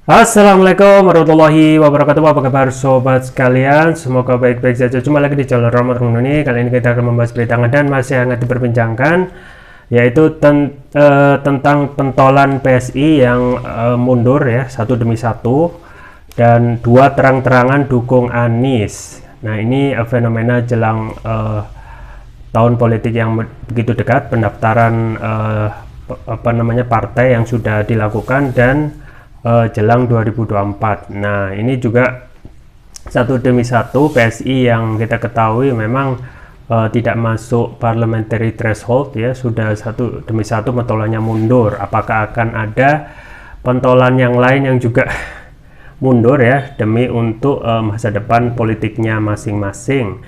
Assalamualaikum warahmatullahi wabarakatuh. Apa kabar sobat sekalian? Semoga baik-baik saja. Jumpa lagi di channel Rahmat ini. Kali ini kita akan membahas berita hangat dan masih hangat diperbincangkan, yaitu tentang pentolan PSI yang mundur ya, satu demi satu, dan dua terang-terangan dukung Anies. Nah, ini fenomena jelang tahun politik yang begitu dekat, pendaftaran partai yang sudah dilakukan dan jelang 2024. Nah, ini juga satu demi satu PSI yang kita ketahui memang tidak masuk parliamentary threshold ya, sudah satu demi satu pentolannya mundur. Apakah akan ada pentolan yang lain yang juga mundur ya, demi untuk masa depan politiknya masing-masing?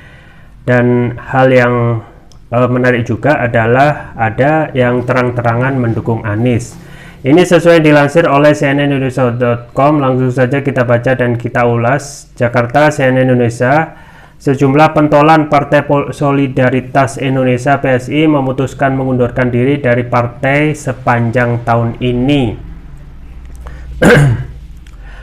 Dan hal yang menarik juga adalah ada yang terang-terangan mendukung Anies. Ini sesuai dilansir oleh cnnindonesia.com. Langsung saja kita baca dan kita ulas. Jakarta, CNN Indonesia. Sejumlah pentolan Partai Solidaritas Indonesia PSI memutuskan mengundurkan diri dari partai sepanjang tahun ini.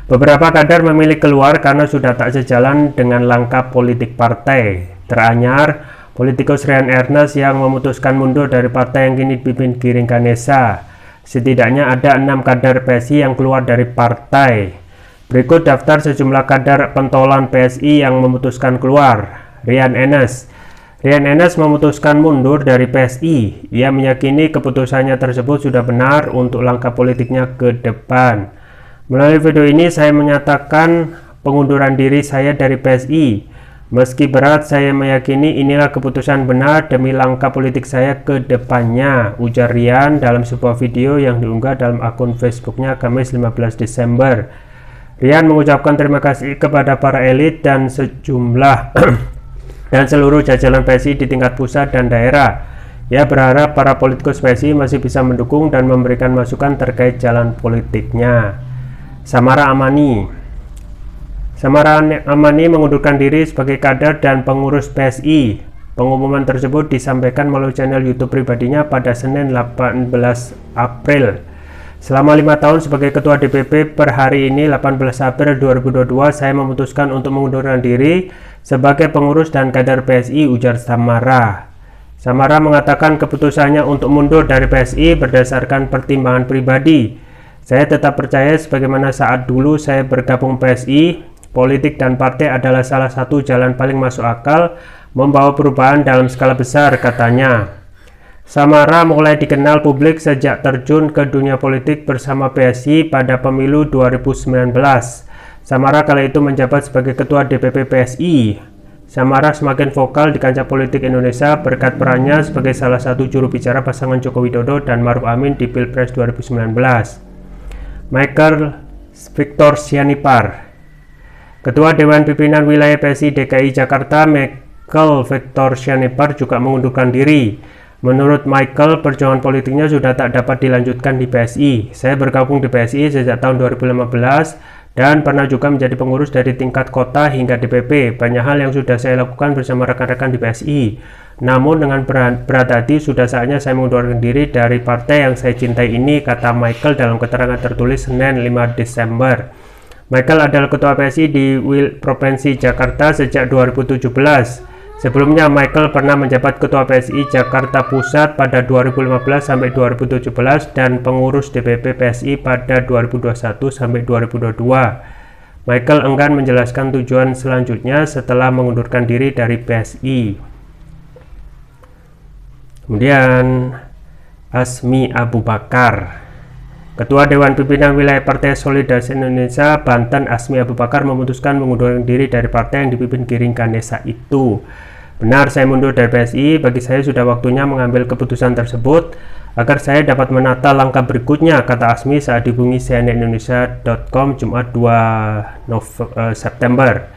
Beberapa kader memilih keluar karena sudah tak sejalan dengan langkah politik partai. Teranyar, politikus Rian Ernest yang memutuskan mundur dari partai yang kini dipimpin Giring Ganesa. Setidaknya ada 6 kader PSI yang keluar dari partai. Berikut daftar sejumlah kader pentolan PSI yang memutuskan keluar. Rian Ernest memutuskan mundur dari PSI. Ia meyakini keputusannya tersebut sudah benar untuk langkah politiknya ke depan. Melalui video ini saya menyatakan pengunduran diri saya dari PSI. Meski berat, saya meyakini inilah keputusan benar demi langkah politik saya ke depannya, ujar Rian dalam sebuah video yang diunggah dalam akun Facebooknya Kamis 15 Desember. Rian mengucapkan terima kasih kepada para elit dan sejumlah dan seluruh jajaran PSI di tingkat pusat dan daerah. Ia berharap para politikus PSI masih bisa mendukung dan memberikan masukan terkait jalan politiknya. Samara Amani mengundurkan diri sebagai kader dan pengurus PSI. Pengumuman tersebut disampaikan melalui channel YouTube pribadinya pada Senin 18 April. Selama 5 tahun sebagai Ketua DPP per hari ini 18 April 2022, saya memutuskan untuk mengundurkan diri sebagai pengurus dan kader PSI, ujar Samara. Samara mengatakan keputusannya untuk mundur dari PSI berdasarkan pertimbangan pribadi. Saya tetap percaya sebagaimana saat dulu saya bergabung PSI, politik dan partai adalah salah satu jalan paling masuk akal membawa perubahan dalam skala besar, katanya. Samara mulai dikenal publik sejak terjun ke dunia politik bersama PSI pada pemilu 2019. Samara kala itu menjabat sebagai Ketua DPP PSI. Samara semakin vokal di kancah politik Indonesia berkat perannya sebagai salah satu juru bicara pasangan Joko Widodo dan Maruf Amin di Pilpres 2019. Michael Victor Sianipar. Ketua Dewan Pimpinan Wilayah PSI DKI Jakarta, Michael Victor Sianipar, juga mengundurkan diri. Menurut Michael, perjuangan politiknya sudah tak dapat dilanjutkan di PSI. Saya bergabung di PSI sejak tahun 2015 dan pernah juga menjadi pengurus dari tingkat kota hingga DPP. Banyak hal yang sudah saya lakukan bersama rekan-rekan di PSI. Namun dengan berat hati sudah saatnya saya mengundurkan diri dari partai yang saya cintai ini, kata Michael dalam keterangan tertulis Senin 5 Desember. Michael adalah Ketua PSI di Provinsi Jakarta sejak 2017. Sebelumnya Michael pernah menjabat Ketua PSI Jakarta Pusat pada 2015 sampai 2017 dan pengurus DPP PSI pada 2021 sampai 2022. Michael enggan menjelaskan tujuan selanjutnya setelah mengundurkan diri dari PSI. Kemudian Asmi Abu Bakar. Ketua Dewan Pimpinan Wilayah Partai Solidaritas Indonesia Banten, Asmi Abu Bakar, memutuskan mengundurkan diri dari partai yang dipimpin Giring Ganesa itu. Benar, saya mundur dari PSI. Bagi saya sudah waktunya mengambil keputusan tersebut agar saya dapat menata langkah berikutnya, kata Asmi saat dihubungi cnnindonesia.com Jumat 2 September.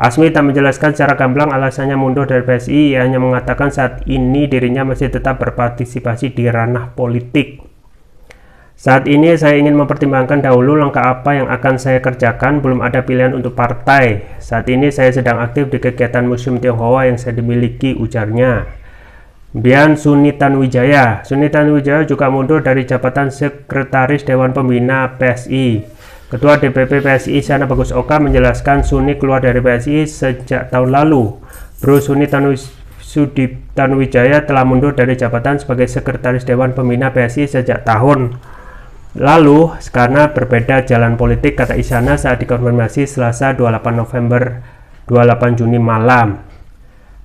Asmi tak menjelaskan secara gamblang alasannya mundur dari PSI. Ia hanya mengatakan saat ini dirinya masih tetap berpartisipasi di ranah politik. Saat ini saya ingin mempertimbangkan dahulu langkah apa yang akan saya kerjakan, belum ada pilihan untuk partai. Saat ini saya sedang aktif di kegiatan Museum Tionghoa yang saya dimiliki, ujarnya. Kemudian Suni Tanuwijaya juga mundur dari jabatan Sekretaris Dewan Pembina PSI. Ketua DPP PSI Sana Bagus Oka menjelaskan Suni keluar dari PSI sejak tahun lalu. Bro Suni Tanuwijaya telah mundur dari jabatan sebagai Sekretaris Dewan Pembina PSI sejak tahun lalu karena berbeda jalan politik, kata Isana saat dikonfirmasi Selasa 28 Juni malam.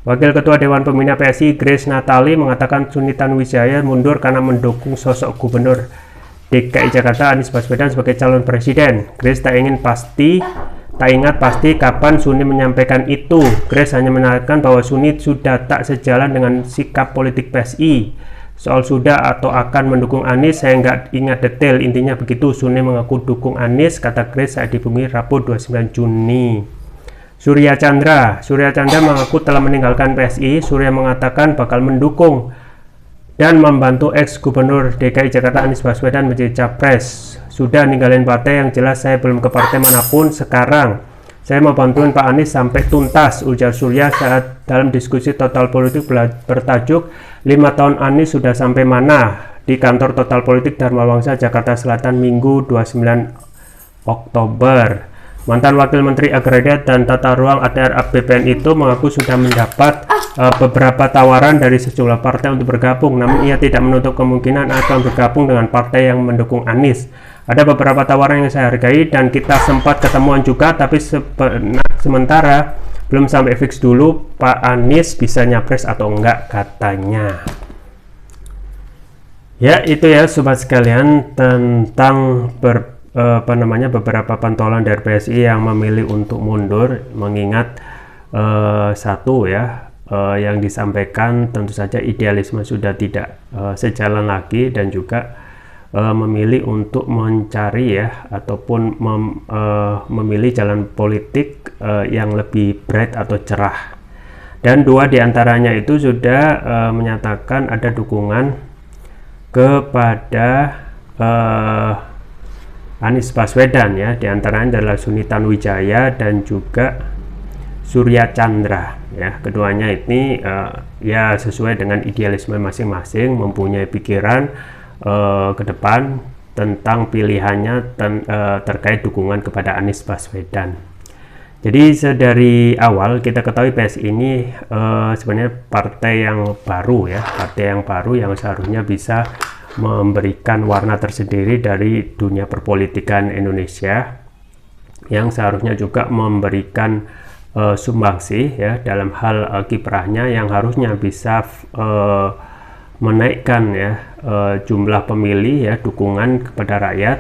Wakil Ketua Dewan Pembina PSI Grace Natali mengatakan Suni Tanuwijaya mundur karena mendukung sosok Gubernur DKI Jakarta Anies Baswedan sebagai calon presiden. Grace tak ingat pasti kapan Suni menyampaikan itu. Grace hanya menyatakan bahwa Suni sudah tak sejalan dengan sikap politik PSI. Soal sudah atau akan mendukung Anies, saya nggak ingat detail. Intinya begitu, Suni mengaku dukung Anies, kata Grace saat dihubungi Rabu 29 Juni. Surya Chandra mengaku telah meninggalkan PSI. Surya mengatakan bakal mendukung dan membantu ex-gubernur DKI Jakarta Anies Baswedan menjadi capres. Sudah ninggalin partai, yang jelas saya belum ke partai manapun sekarang. Saya mau bantuin Pak Anies sampai tuntas, ujar Surya saat dalam diskusi Total Politik bertajuk 5 tahun Anies sudah sampai mana di kantor Total Politik Dharma Wangsa Jakarta Selatan Minggu 29 Oktober. Mantan Wakil Menteri Agraria dan Tata Ruang ATR BPN itu mengaku sudah mendapat beberapa tawaran dari sejumlah partai untuk bergabung, namun ia tidak menutup kemungkinan akan bergabung dengan partai yang mendukung Anies. Ada beberapa tawaran yang saya hargai dan kita sempat ketemuan juga, tapi sementara belum sampai fix dulu Pak Anies bisa nyapres atau enggak, katanya. Ya, itu ya sobat sekalian tentang beberapa pentolan dari PSI yang memilih untuk mundur, mengingat satu ya, yang disampaikan tentu saja idealisme sudah tidak sejalan lagi, dan juga memilih untuk mencari ya ataupun memilih jalan politik yang lebih bright atau cerah. Dan dua diantaranya itu sudah menyatakan ada dukungan kepada Anies Baswedan ya, diantaranya adalah Suni Tanuwijaya dan juga Surya Chandra ya. Keduanya ini ya sesuai dengan idealisme masing-masing, mempunyai pikiran ke depan tentang pilihannya terkait dukungan kepada Anies Baswedan. Jadi dari awal kita ketahui PSI ini sebenarnya partai yang baru ya, partai yang baru yang seharusnya bisa memberikan warna tersendiri dari dunia perpolitikan Indonesia, yang seharusnya juga memberikan sumbangsi ya dalam hal kiprahnya yang harusnya bisa menaikkan ya jumlah pemilih ya, dukungan kepada rakyat.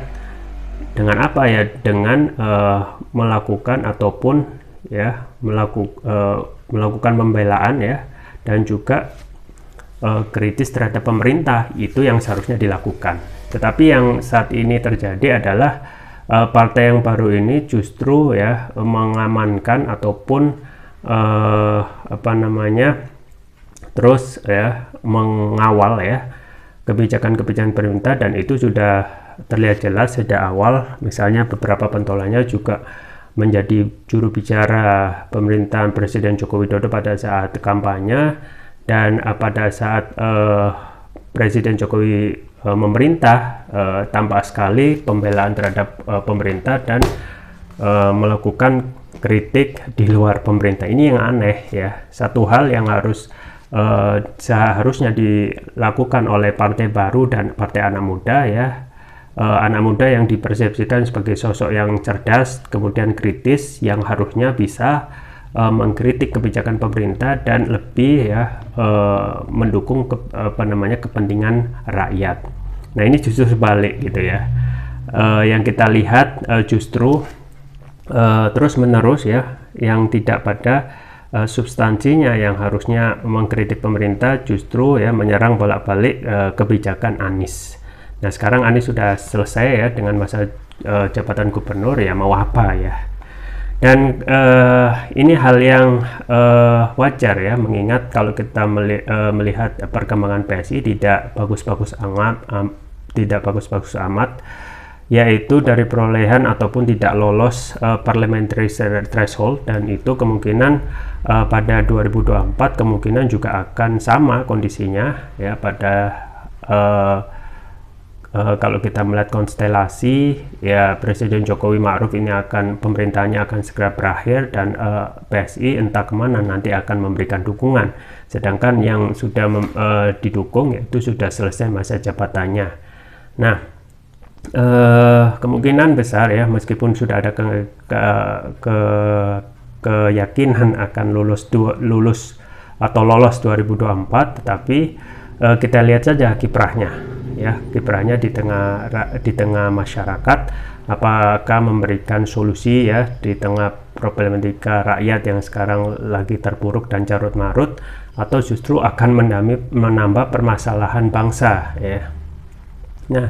Dengan apa ya? Dengan melakukan ataupun ya melakukan pembelaan ya, dan juga kritis terhadap pemerintah. Itu yang seharusnya dilakukan. Tetapi yang saat ini terjadi adalah partai yang baru ini justru ya mengamankan ataupun terus ya mengawal ya kebijakan-kebijakan pemerintah, dan itu sudah terlihat jelas sejak awal. Misalnya beberapa pentolannya juga menjadi juru bicara pemerintahan Presiden Joko Widodo pada saat kampanye, dan pada saat Presiden Jokowi memerintah tampak sekali pembelaan terhadap pemerintah dan melakukan kritik di luar pemerintah. Ini yang aneh ya. Satu hal yang seharusnya dilakukan oleh partai baru dan partai anak muda ya, anak muda yang dipersepsikan sebagai sosok yang cerdas kemudian kritis, yang harusnya bisa mengkritik kebijakan pemerintah dan lebih ya mendukung kepentingan rakyat. Nah, ini justru sebalik gitu ya. Yang kita lihat justru terus menerus ya, yang tidak pada substansinya, yang harusnya mengkritik pemerintah justru ya menyerang bolak-balik kebijakan Anies. Nah, sekarang Anies sudah selesai ya dengan masa jabatan gubernur, ya mau apa ya. Dan ini hal yang wajar ya, mengingat kalau kita melihat perkembangan PSI tidak bagus-bagus amat, yaitu dari perolehan ataupun tidak lolos parliamentary threshold, dan itu kemungkinan pada 2024 kemungkinan juga akan sama kondisinya ya, pada kalau kita melihat konstelasi, ya Presiden Jokowi Ma'ruf ini pemerintahannya akan segera berakhir, dan PSI entah kemana nanti akan memberikan dukungan, sedangkan yang sudah didukung itu sudah selesai masa jabatannya. Nah, kemungkinan besar ya, meskipun sudah ada keyakinan akan lulus atau lolos 2024, tetapi kita lihat saja kiprahnya. Ya, kiprahnya di tengah masyarakat, apakah memberikan solusi ya di tengah problematika rakyat yang sekarang lagi terpuruk dan carut marut, atau justru akan menambah permasalahan bangsa ya. Nah,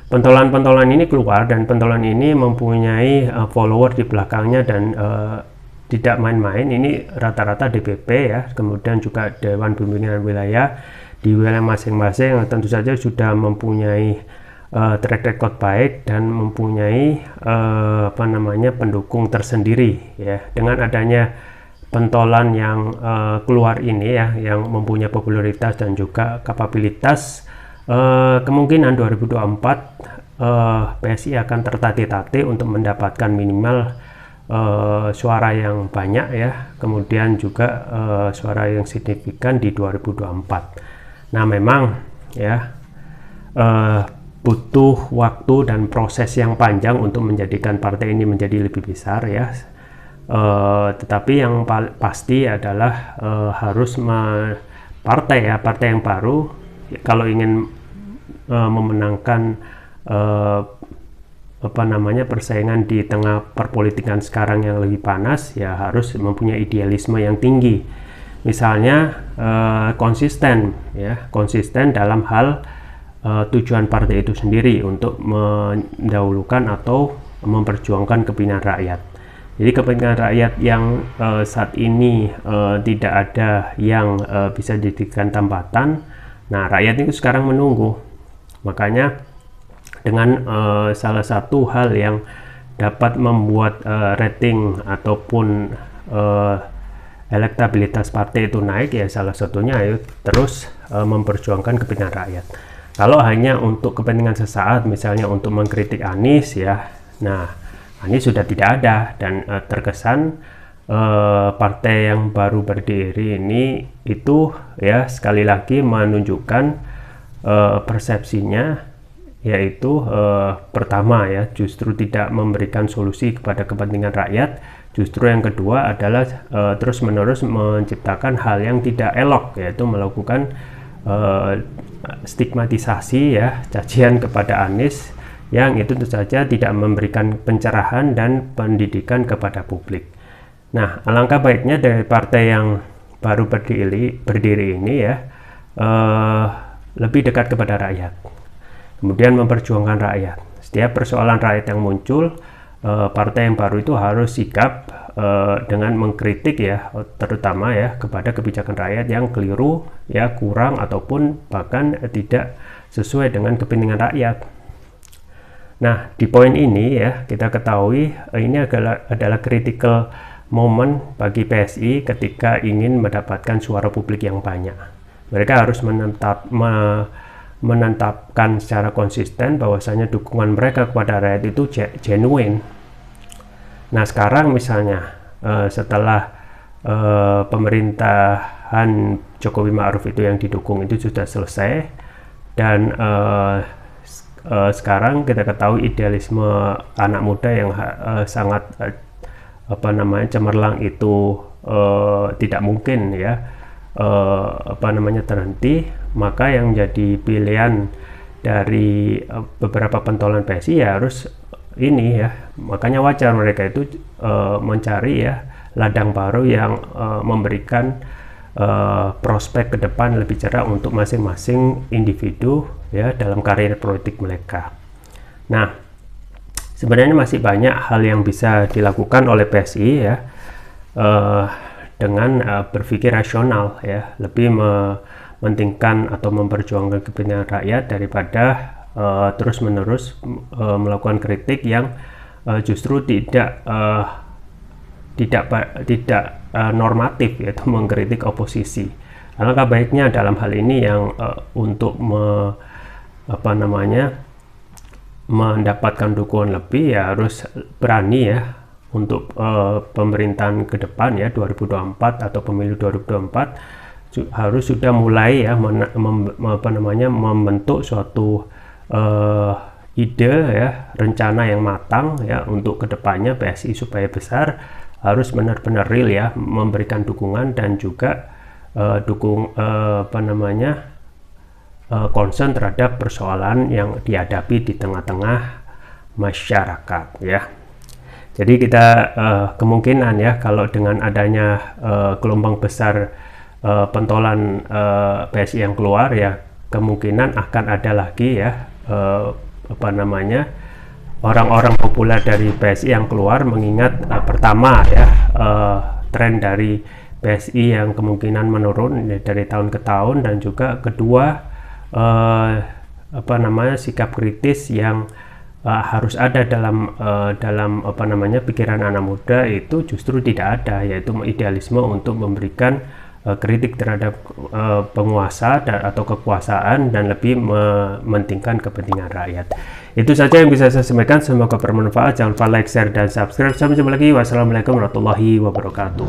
pentolan-pentolan ini keluar, dan pentolan ini mempunyai follower di belakangnya, dan tidak main-main. Ini rata-rata DPP ya, kemudian juga Dewan Pimpinan Wilayah di wilayah masing-masing yang tentu saja sudah mempunyai track record baik dan mempunyai pendukung tersendiri ya. Dengan adanya pentolan yang keluar ini ya, yang mempunyai popularitas dan juga kapabilitas, kemungkinan 2024 PSI akan tertatih-tatih untuk mendapatkan minimal suara yang banyak ya, kemudian juga suara yang signifikan di 2024. Nah, memang ya butuh waktu dan proses yang panjang untuk menjadikan partai ini menjadi lebih besar ya. Tetapi yang pasti adalah harus partai yang baru kalau ingin memenangkan persaingan di tengah perpolitikan sekarang yang lebih panas, ya harus mempunyai idealisme yang tinggi. Misalnya konsisten dalam hal tujuan partai itu sendiri untuk mendahulukan atau memperjuangkan kepentingan rakyat. Jadi kepentingan rakyat yang saat ini tidak ada yang bisa dijadikan tambatan. Nah, rakyat itu sekarang menunggu. Makanya dengan salah satu hal yang dapat membuat rating ataupun elektabilitas partai itu naik ya, salah satunya ayo terus memperjuangkan kepentingan rakyat. Kalau hanya untuk kepentingan sesaat, misalnya untuk mengkritik Anies ya, nah Anies sudah tidak ada, dan terkesan partai yang baru berdiri ini itu ya sekali lagi menunjukkan persepsinya, yaitu pertama ya, justru tidak memberikan solusi kepada kepentingan rakyat. Justru yang kedua adalah terus-menerus menciptakan hal yang tidak elok, yaitu melakukan stigmatisasi ya, cacian kepada Anies, yang itu tentu saja tidak memberikan pencerahan dan pendidikan kepada publik. Nah, alangkah baiknya dari partai yang baru berdiri ini ya, lebih dekat kepada rakyat, kemudian memperjuangkan rakyat. Setiap persoalan rakyat yang muncul, partai yang baru itu harus sikap dengan mengkritik ya, terutama ya kepada kebijakan rakyat yang keliru ya, kurang ataupun bahkan tidak sesuai dengan kepentingan rakyat. Nah, di poin ini ya, kita ketahui ini adalah critical moment bagi PSI ketika ingin mendapatkan suara publik yang banyak. Mereka harus menetapkan secara konsisten bahwasanya dukungan mereka kepada rakyat itu genuine. Nah, sekarang misalnya setelah pemerintahan Jokowi Ma'ruf itu yang didukung itu sudah selesai, dan sekarang kita ketahui idealisme anak muda yang sangat cemerlang itu tidak mungkin ya terhenti. Maka yang jadi pilihan dari beberapa pentolan PSI ya harus ini ya, makanya wajar mereka itu mencari ya ladang baru yang memberikan prospek ke depan lebih cerah untuk masing-masing individu ya dalam karir politik mereka. Nah, sebenarnya masih banyak hal yang bisa dilakukan oleh PSI ya, dengan berpikir rasional ya, lebih mementingkan atau memperjuangkan kepentingan rakyat daripada terus-menerus melakukan kritik yang justru tidak normatif, yaitu mengkritik oposisi. Alangkah baiknya dalam hal ini yang untuk mendapatkan dukungan lebih, ya harus berani ya untuk pemerintahan ke depan ya 2024 atau pemilu 2024 harus sudah mulai ya membentuk suatu ide ya, rencana yang matang ya untuk kedepannya PSI supaya besar, harus benar-benar real ya memberikan dukungan dan juga concern terhadap persoalan yang dihadapi di tengah-tengah masyarakat ya. Jadi kita kemungkinan ya kalau dengan adanya gelombang besar pentolan PSI yang keluar ya, kemungkinan akan ada lagi ya orang-orang populer dari PSI yang keluar, mengingat pertama ya tren dari PSI yang kemungkinan menurun ya, dari tahun ke tahun, dan juga kedua sikap kritis yang harus ada dalam pikiran anak muda itu justru tidak ada, yaitu idealisme untuk memberikan kritik terhadap penguasa atau kekuasaan dan lebih mementingkan kepentingan rakyat. Itu saja yang bisa saya sampaikan, semoga bermanfaat. Jangan lupa like, share, dan subscribe. Sampai jumpa lagi. Wassalamualaikum warahmatullahi wabarakatuh.